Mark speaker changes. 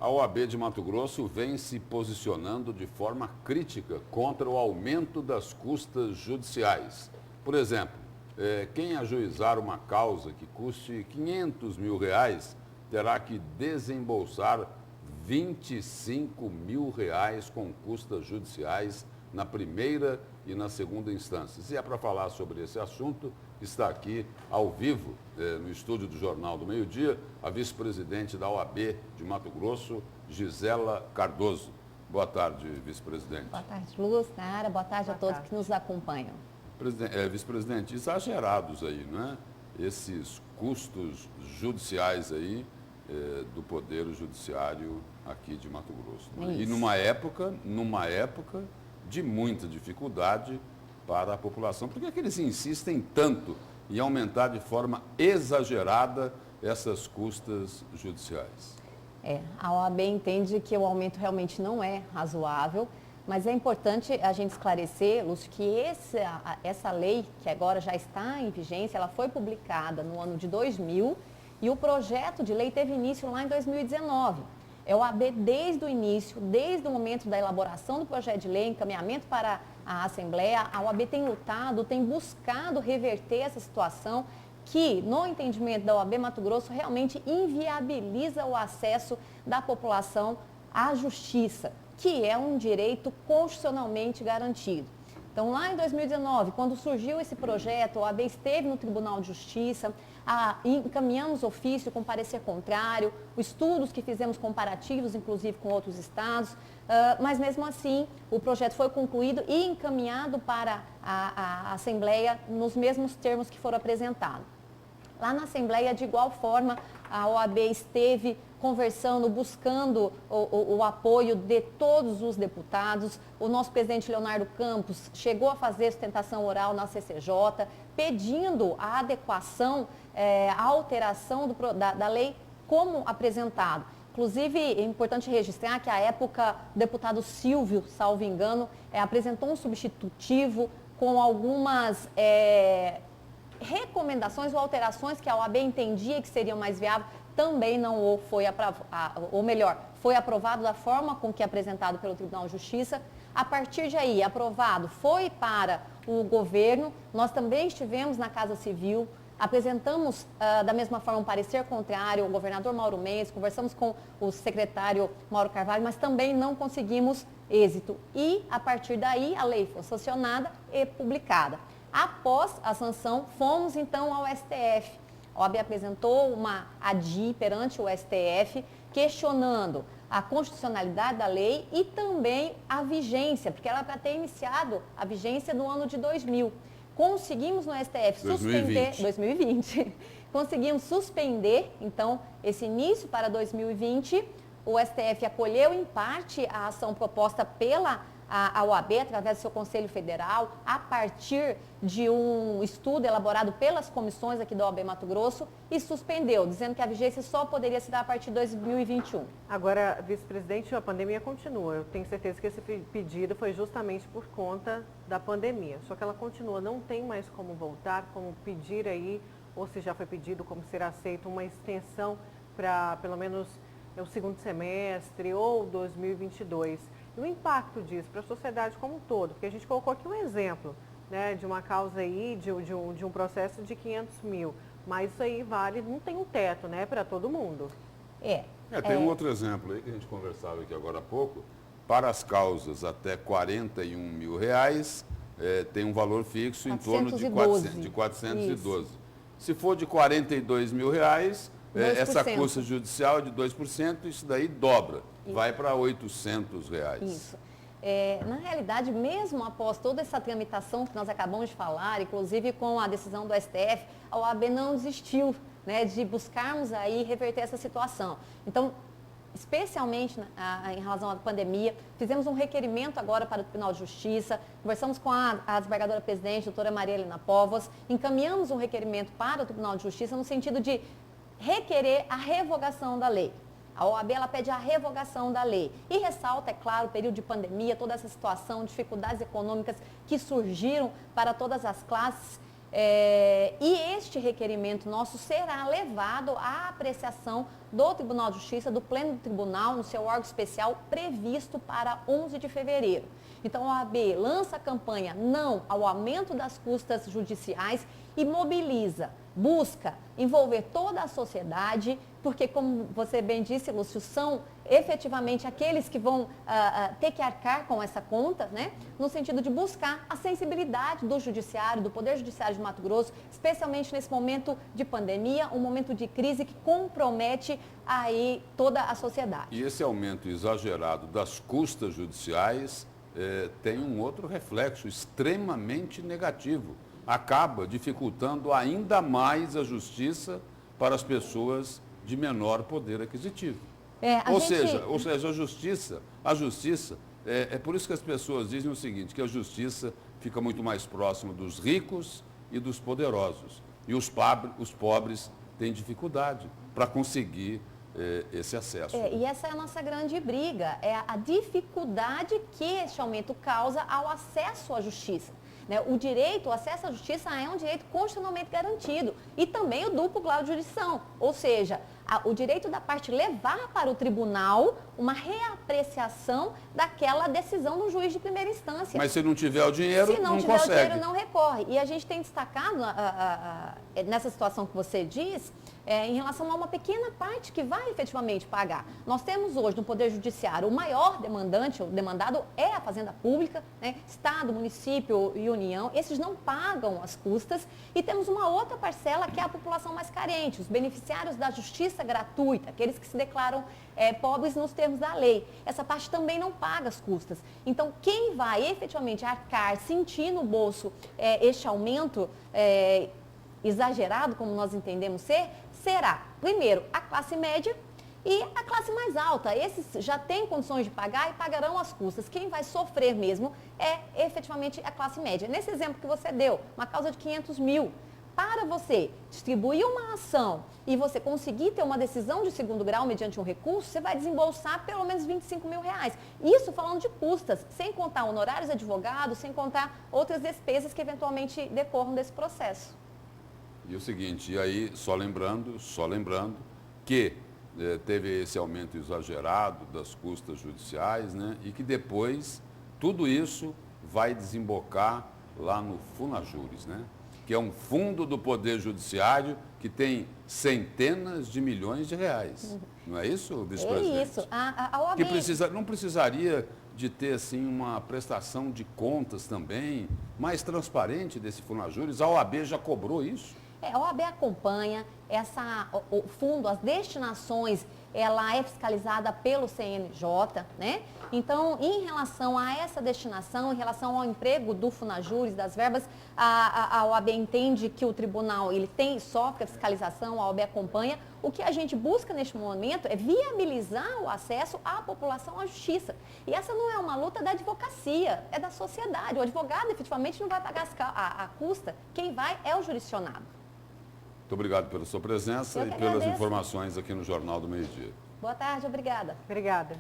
Speaker 1: A OAB de Mato Grosso vem se posicionando de forma crítica contra o aumento das custas judiciais. Por exemplo, quem ajuizar uma causa que custe R$ 500 mil terá que desembolsar R$ 25 mil com custas judiciais na primeira e na segunda instância. E é para falar sobre esse assunto, está aqui ao vivo, no estúdio do Jornal do Meio-Dia, a vice-presidente da OAB de Mato Grosso, Gisela Cardoso. Boa tarde, vice-presidente.
Speaker 2: Boa tarde, Lúcio, Nara. Boa tarde a todos que nos acompanham.
Speaker 1: Vice-presidente, exagerados aí, não é? Esses custos judiciais aí do Poder Judiciário aqui de Mato Grosso. Né? E numa época de muita dificuldade para a população. Por que é que eles insistem tanto em aumentar de forma exagerada essas custas judiciais?
Speaker 2: A OAB entende que o aumento realmente não é razoável, mas é importante a gente esclarecer, Lúcio, que essa lei, que agora já está em vigência, ela foi publicada no ano de 2000 e o projeto de lei teve início lá em 2019. A OAB, desde o início, desde o momento da elaboração do projeto de lei, encaminhamento para a Assembleia, a OAB tem lutado, tem buscado reverter essa situação que, no entendimento da OAB Mato Grosso, realmente inviabiliza o acesso da população à justiça, que é um direito constitucionalmente garantido. Então, lá em 2019, quando surgiu esse projeto, a OAB esteve no Tribunal de Justiça, encaminhamos ofício com parecer contrário, estudos que fizemos comparativos, inclusive com outros estados, mas mesmo assim o projeto foi concluído e encaminhado para a Assembleia nos mesmos termos que foram apresentados. Lá na Assembleia, de igual forma, a OAB esteve conversando, buscando o apoio de todos os deputados. O nosso presidente Leonardo Campos chegou a fazer sustentação oral na CCJ, pedindo a adequação, a alteração da lei como apresentado. Inclusive, é importante registrar que, à época, o deputado Silvio, salvo engano, apresentou um substitutivo com algumas recomendações ou alterações que a OAB entendia que seriam mais viáveis, também não foi aprovado, ou melhor, foi aprovado da forma com que é apresentado pelo Tribunal de Justiça. A partir de aí, aprovado, foi para o governo, nós também estivemos na Casa Civil, apresentamos da mesma forma um parecer contrário ao governador Mauro Mendes, conversamos com o secretário Mauro Carvalho, mas também não conseguimos êxito. E, a partir daí, a lei foi sancionada e publicada. Após a sanção, fomos então ao STF. A OAB apresentou uma ADI perante o STF, questionando a constitucionalidade da lei e também a vigência, porque ela para ter iniciado a vigência no ano de 2000. Conseguimos no STF suspender... 2020. Conseguimos suspender, então, esse início para 2020. O STF acolheu em parte a ação proposta pela a OAB, através do seu Conselho Federal, a partir de um estudo elaborado pelas comissões aqui da OAB Mato Grosso, e suspendeu, dizendo que a vigência só poderia se dar a partir de 2021.
Speaker 3: Agora, vice-presidente, a pandemia continua. Eu tenho certeza que esse pedido foi justamente por conta da pandemia. Só que ela continua, não tem mais como voltar, como pedir aí, ou se já foi pedido, como ser aceito, uma extensão para pelo menos o segundo semestre ou 2022. E o impacto disso para a sociedade como um todo, porque a gente colocou aqui um exemplo, né, de uma causa aí, de um processo de 500 mil, mas isso aí vale, não tem um teto, né, para todo mundo.
Speaker 1: Tem um outro exemplo aí que a gente conversava aqui agora há pouco, para as causas até R$ 41 mil, tem um valor fixo em torno de 412. Isso. Se for de R$ 42 mil, essa custa judicial é de 2%, isso daí dobra, vai para R$ 800.
Speaker 2: Isso. Na realidade, mesmo após toda essa tramitação que nós acabamos de falar, inclusive com a decisão do STF, a OAB não desistiu, né, de buscarmos aí reverter essa situação. Então, especialmente em relação à pandemia, fizemos um requerimento agora para o Tribunal de Justiça, conversamos com a desembargadora-presidente, doutora Maria Helena Povos, encaminhamos um requerimento para o Tribunal de Justiça no sentido de requerer a revogação da lei. A OAB ela pede a revogação da lei e ressalta, é claro, o período de pandemia, toda essa situação, dificuldades econômicas que surgiram para todas as classes, E este requerimento nosso será levado à apreciação do Tribunal de Justiça, do Pleno do Tribunal, no seu órgão especial previsto para 11 de fevereiro. Então, a OAB lança a campanha não ao aumento das custas judiciais e mobiliza, busca envolver toda a sociedade, porque, como você bem disse, Lúcio, são efetivamente aqueles que vão ter que arcar com essa conta, né? No sentido de buscar a sensibilidade do judiciário, do Poder Judiciário de Mato Grosso, especialmente nesse momento de pandemia, um momento de crise que compromete aí toda a sociedade.
Speaker 1: E esse aumento exagerado das custas judiciais tem um outro reflexo extremamente negativo. Acaba dificultando ainda mais a justiça para as pessoas de menor poder aquisitivo. Ou seja, a justiça, é por isso que as pessoas dizem o seguinte, que a justiça fica muito mais próxima dos ricos e dos poderosos. E os pobres têm dificuldade para conseguir esse acesso.
Speaker 2: E essa é a nossa grande briga, é a dificuldade que este aumento causa ao acesso à justiça. O direito, o acesso à justiça é um direito constitucionalmente garantido e também o duplo grau de jurisdição, ou seja, o direito da parte levar para o tribunal uma reapreciação daquela decisão do juiz de primeira instância.
Speaker 1: Mas se não tiver o dinheiro, não consegue. Se não tiver o dinheiro,
Speaker 2: não recorre. E a gente tem destacado nessa situação que você diz, em relação a uma pequena parte que vai efetivamente pagar. Nós temos hoje no Poder Judiciário o maior demandante, o demandado é a Fazenda Pública, né? Estado, município e União, esses não pagam as custas e temos uma outra parcela que é a população mais carente, os beneficiários da justiça gratuita, aqueles que se declaram pobres nos termos da lei. Essa parte também não paga as custas. Então, quem vai efetivamente arcar, sentir no bolso este aumento exagerado, como nós entendemos ser, será, primeiro, a classe média e a classe mais alta. Esses já têm condições de pagar e pagarão as custas. Quem vai sofrer mesmo é efetivamente a classe média. Nesse exemplo que você deu, uma causa de 500 mil. Para você distribuir uma ação e você conseguir ter uma decisão de segundo grau mediante um recurso, você vai desembolsar pelo menos 25 mil reais. Isso falando de custas, sem contar honorários de advogado, sem contar outras despesas que eventualmente decorram desse processo.
Speaker 1: E o seguinte, e aí só lembrando que teve esse aumento exagerado das custas judiciais, né? E que depois tudo isso vai desembocar lá no Funajures, né? Que é um fundo do Poder Judiciário que tem centenas de milhões de reais. Não é isso, vice-presidente?
Speaker 2: É isso. A OAB...
Speaker 1: Que não precisaria de ter assim, uma prestação de contas também mais transparente desse Funajures? A OAB já cobrou isso?
Speaker 2: A OAB acompanha o fundo, as destinações, ela é fiscalizada pelo CNJ, né? Então, em relação a essa destinação, em relação ao emprego do Funajures, das verbas, a OAB entende que o tribunal sofre a fiscalização, a OAB acompanha. O que a gente busca neste momento é viabilizar o acesso à população à justiça. E essa não é uma luta da advocacia, é da sociedade. O advogado efetivamente não vai pagar a custa, quem vai é o jurisdicionado.
Speaker 1: Muito obrigado pela sua presença e pelas informações aqui no Jornal do Meio-Dia.
Speaker 2: Boa tarde, obrigada.
Speaker 3: Obrigada.